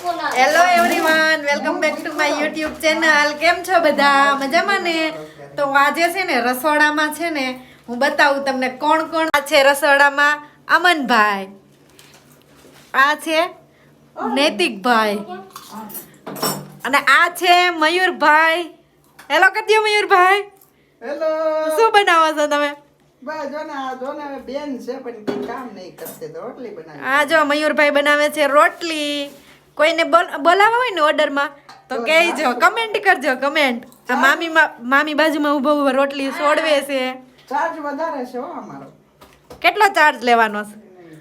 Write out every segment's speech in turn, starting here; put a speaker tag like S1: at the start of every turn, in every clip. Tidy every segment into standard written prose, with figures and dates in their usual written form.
S1: Hello everyone, welcome back to my YouTube channel. કેમ છો બધા? મજામાં ને? તો આજે છે ને રસોડામાં છે ને હું બતાવું તમને કોણ કોણ છે રસોડામાં. અમનભાઈ, આ છે નૈતિકભાઈ, અને આ છે મયુરભાઈ. હેલો કરી દો મયુરભાઈ.
S2: હેલો.
S1: શું બનાવો છો તમે?
S2: બસ જો ને બેન છે પણ કઈ કામ નહીં કરતે તો રોટલી બનાવી.
S1: આ જો મયુરભાઈ બનાવે છે રોટલી. કોઈને બોલાવવા હોય ને ઓર્ડરમાં તો કહેજો, કમેન્ટ કરજો, કમેન્ટ. આ મામી બાજુમાં ઊભો ઊભો રોટલી સોડવે છે.
S2: ચાર્જ વધારે છે હો અમારો.
S1: કેટલો ચાર્જ લેવાનો છે?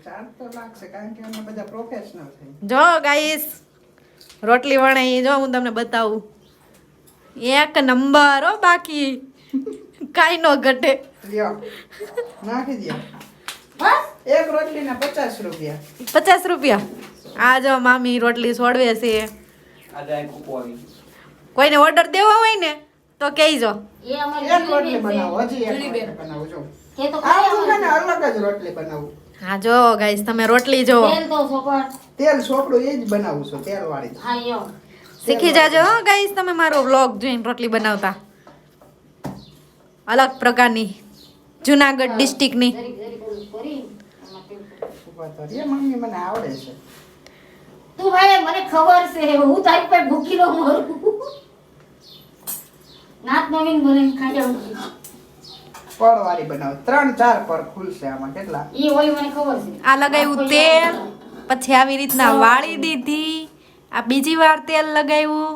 S2: ચાર્જ તો લાગશે કારણ કે અમે બધા પ્રોફેશનલ છે.
S1: જો ગાઈસ, રોટલી વણાઈ જો હું તમને બતાવું. એક નંબર હો, બાકી કાઈ નો ઘટે.
S2: લ્યો નાખી દો. એક રોટલીના 50 રૂપિયા.
S1: 50 રૂપિયા. આ જો મામી રોટલી સોડવે છે. કોઈને ઓર્ડર દેવો હોય ને તો કહેજો.
S2: એક રોટલી બનાવો, હજી એક રોટલી બનાવું જો. આ દુકાને અલગ જ રોટલી બનાવું.
S1: હા જો ગાઈસ, તમે રોટલી જો
S2: તેલ સોપડું એ જ બનાવું છું, તેલ વાળી.
S1: શીખી જાજો હો ગાઈસ, તમે મારો વ્લોગ જોઈને રોટલી બનાવતા. અલગ પ્રકારની જુનાગઢ ડિસ્ટ્રિક્ટની.
S2: ઉભા તો રે મમ્મી, મને આવડે છે.
S3: તું ભાઈ મને ખબર છે, હું તારી પર ભૂખી નો મરું. નાત નવીન બને ખાજા
S2: પળ વાળી બનાવ. 3-4 પર ખુલશે આમાં. કેટલા?
S3: ઈ ઓલી મને ખબર છે.
S1: આ લગાવ્યું તેલ, પછી આવી રીતના વાળી દીધી. આ બીજી વાર તેલ લગાવ્યું,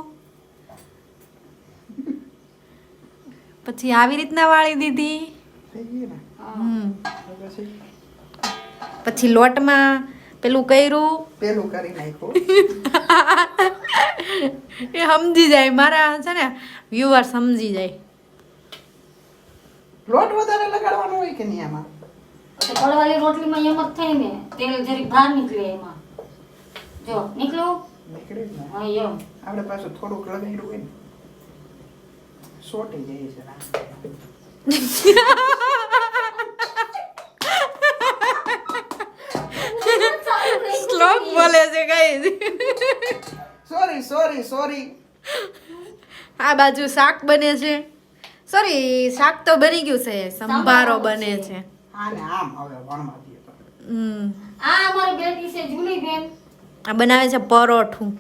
S1: પછી આવી રીતના વાળી દીધી.
S2: થઈ ગઈ ને? પછી
S1: પછી લોટમાં પેલું કર્યું.
S2: પેલું કરી નાખ્યું.
S1: એ સમજી જાય, મારા છે ને વ્યુઅર સમજી જાય.
S2: લોટ વધારે લગાડવાનો હોય કે નહીં આમાં?
S3: તો કડવાળી રોટલીમાં એમ જ થાય ને, તેલ જરીક બહાર નીકળે એમાં. જો નીકળ્યું.
S2: નીકળે જ ને.
S3: હા એમ.
S2: આપણે પાછું થોડુંક લગાડ્યું હોય ને, સોટી જાય છે ના.
S1: શ્લોક બોલે છે ગાઈસ.
S2: સોરી.
S1: આ બાજુ શાક બને છે. સોરી, શાક તો બની ગયું છે, સંભારો બને છે.
S2: આને આમ હવે વણવા દઈએ તો.
S3: આ અમારી બેટી છે જૂલી બેન.
S1: આ બનાવે છે પરોઠું.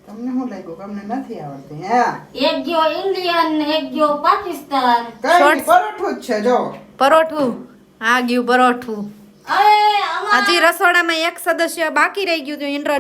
S2: તમને શું લાગ્યું કે અમને નથી આવડતું? હે,
S3: એક ગયો ઇન્ડિયન ને એક ગયો પાકિસ્તાન.
S2: કઈ
S1: Shorts.
S2: પરોઠું જ છે જો.
S1: પરોઠું આ ગયું પરોઠું.
S3: અરે આમાં
S1: હજી રસોડામાં એક સદસ્ય બાકી રહી ગયું હતું.